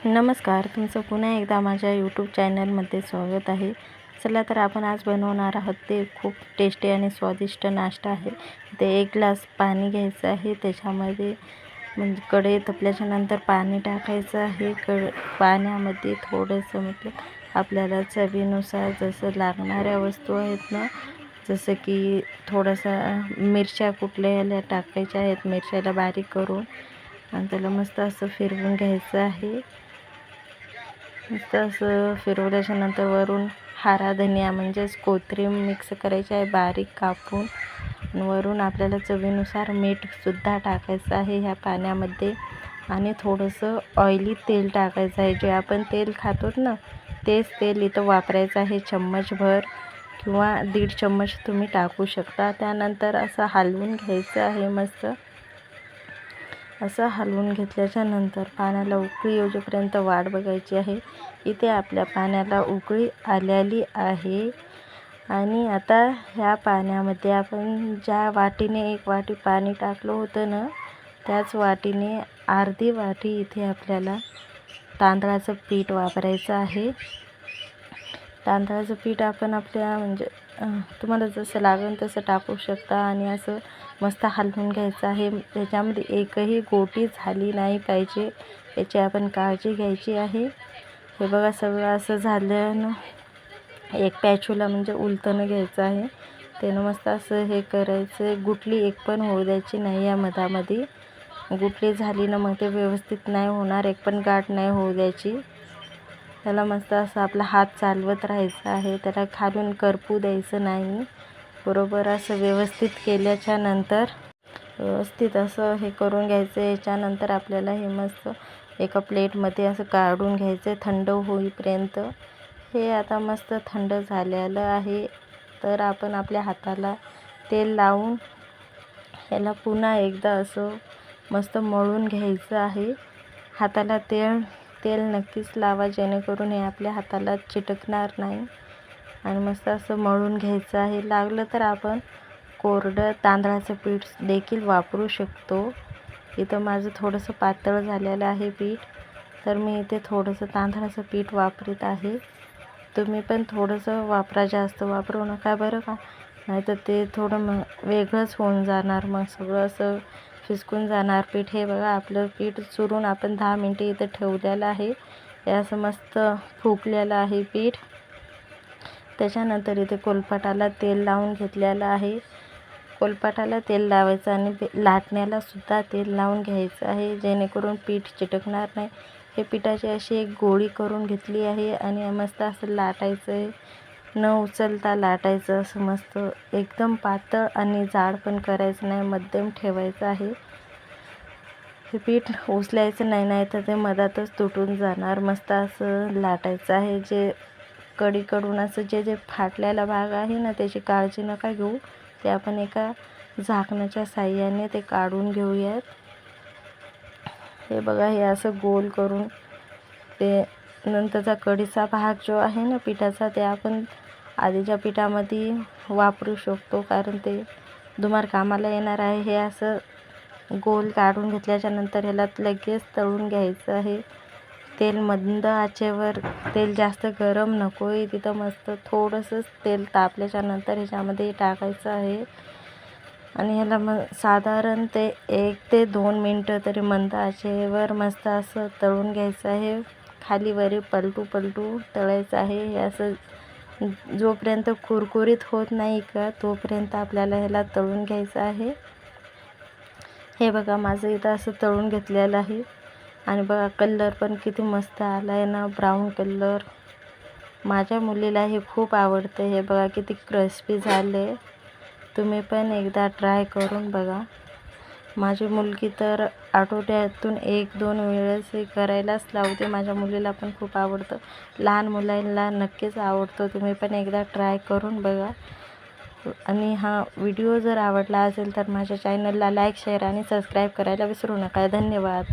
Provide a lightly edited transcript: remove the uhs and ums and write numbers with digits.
नमस्कार, तुमचं पुन्हा एकदा माझ्या यूट्यूब चॅनलमध्ये स्वागत आहे. चला तर आपण आज बनवणार आहोत ते खूप टेस्टी आणि स्वादिष्ट नाश्ता आहे. ते 1 ग्लास पाणी घ्यायचं आहे. त्याच्यामध्ये म्हणजे कढई तापल्याच्या नंतर पाणी टाकायचं आहे. पाण्यामध्ये थोडंसं आपल्याला चवीनुसार जसं लागणाऱ्या वस्तू आहेत ना, जसं की थोडासा मिरच्या कुटलेल्या टाकायच्या आहेत. मिरच्याला बारीक करून आणि त्याला मस्त असं फिरवून घ्यायचं आहे. मस्त असं फिरवल्याच्या नंतर वरून हरा धनिया म्हणजेच कोथिंबीर मिक्स करायची आहे बारीक कापून. वरून आपल्याला चवीनुसार मीठसुद्धा टाकायचं आहे ह्या पाण्यामध्ये. आणि थोडंसं ऑइली तेल टाकायचं आहे. जे आपण तेल खातो ना, तेच तेल इथं वापरायचं आहे. चम्मचभर किंवा 1.5 चम्मच तुम्ही टाकू शकता. त्यानंतर असं हलवून घ्यायचं आहे. मस्त असं हलवून घेतल्याच्या नंतर पाण्याला उकळी येऊपर्यंत वाट बघायची आहे. इथे आपल्या पाण्याला उकळी आलेली आहे. आणि आता ह्या पाण्यामध्ये आपण ज्या वाटीने 1 वाटी पाणी टाकलं होतं ना, त्याच वाटीने अर्धी वाटी इथे आपल्याला तांदळाचं पीठ वापरायचं आहे. तांदळाचं पीठ आपण आपल्या म्हणजे तुम्हाला जसं लागेल तसं टाकू शकता. आणि असं मस्त हलवून घ्यायचं आहे. त्याच्यामध्ये एकही गोटी झाली नाही पाहिजे, याची आपण काळजी घ्यायची आहे. हे बघा सगळं असं झालं ना, एक पॅचूला म्हणजे उलटणं घ्यायचं आहे. त्यानं मस्त असं हे करायचं. गुठली एक पण होऊ द्यायची नाही या मधामध्ये. गुठली झाली ना मग ते व्यवस्थित नाही होणार. एक पण गाठ नाही होऊ द्यायची. त्याला मस्त असं आपला हात चालवत राहायचं आहे. त्याला खालून करपू द्यायचं नाही. बरोबर असं व्यवस्थित केल्याच्या नंतर व्यवस्थित असं हे करून घ्यायचं. याच्यानंतर आपल्याला हे मस्त एका प्लेटमध्ये असं काढून घ्यायचं थंड होईपर्यंत. हे आता मस्त थंड झालेलं आहे. तर आपण आपल्या हाताला तेल लावून ह्याला पुन्हा एकदा असं मस्त मळून घ्यायचं आहे. हाताला तेल नक्कीच लावा, जेणेकरून हे आपल्या हाताला चिटकणार नाही. आणि मस्त असं मळून घ्यायचं आहे. लागलं तर आपण कोरडं तांदळाचं पीठ देखील वापरू शकतो. इथं माझं थोडंसं पातळ झालेलं आहे पीठ, तर मी इथे थोडंसं तांदळाचं पीठ वापरत आहे. तुम्ही पण थोडंसं वापरा, जास्त वापरू नका बरं का, नाहीतर ते थोडं वेगळंच होऊन जाणार. मग सगळं असं फिसकून जाणार पीठ. हे बघा आपलं पीठ चुरून आपण 10 मिनिटे इथं ठेवलेलं आहे. हे असं मस्त फुगलेलं आहे पीठ. त्याच्यानंतर इथे कोलपाटाला तेल लावून घेतलेलं आहे. कोलपाटाला तेल लावायचं आणि लाटण्याला सुद्धा तेल लावून घ्यायचं आहे, जेणेकरून पीठ चिटकणार नाही. हे पिठाची अशी एक गोळी करून घेतली आहे आणि मस्त असं लाटायचं आहे. न उचलता लाटायचं असं मस्त. एकदम पातळ आणि जाड पण करायचं नाही, मध्यम ठेवायचं आहे. हे पीठ उचलायचं नाही, नाही तर ते मधातच तुटून जाणार. मस्त असं लाटायचं आहे. जे कडीकडून असं जे फाटलेला भाग आहे ना, त्याची काळजी नका घेऊ. ते आपण एका झाकणाच्या साहाय्याने ते काढून घेऊयात. हे बघा, हे असं गोल करून ते नंतरचा कडीचा भाग जो आहे ना पिठाचा, ते आपण आधीच्या पिठामध्ये वापरू शकतो, कारण ते दुमार कामाला येणार आहे. हे असं गोल काढून घेतल्याच्या नंतर ह्याला लगेच तळून घ्यायचं आहे. तेल मंद आचेवर, तेल जास्त गरम नको आहे. तिथं मस्त थोडंसंच तेल तापल्याच्या नंतर ह्याच्यामध्ये टाकायचं आहे. आणि ह्याला मग साधारण ते 1 ते 2 मिनटं तरी मंद आचेवर मस्त असं तळून घ्यायचं आहे. खाली वरी पलटू तळायचं आहे. हे असं जोपर्यंत कुरकुरीत होत नाही का, तोपर्यंत आपल्याला ह्याला तळून घ्यायचं आहे. हे बघा माझं इथं असं तळून घेतलेलं आहे. आणि बघा कलर पण किती मस्त आला आहे ना, ब्राऊन कलर. माझ्या मुलीला हे खूप आवडतं. हे बघा किती क्रिस्पी झाले. तुम्ही पण एकदा ट्राय करून बघा. माझी मुलगी तर आठवड्यातून 1-2 वेळेस हे करायलाच लावते. माझ्या मुलीला पण खूप आवडतं. लहान मुलांना नक्कीच आवडतं. तुम्ही पण एकदा ट्राय करून बघा. आणि हा व्हिडिओ जर आवडला असेल तर माझ्या चॅनलला लाईक, शेअर आणि सबस्क्राईब करायला विसरू नका. धन्यवाद.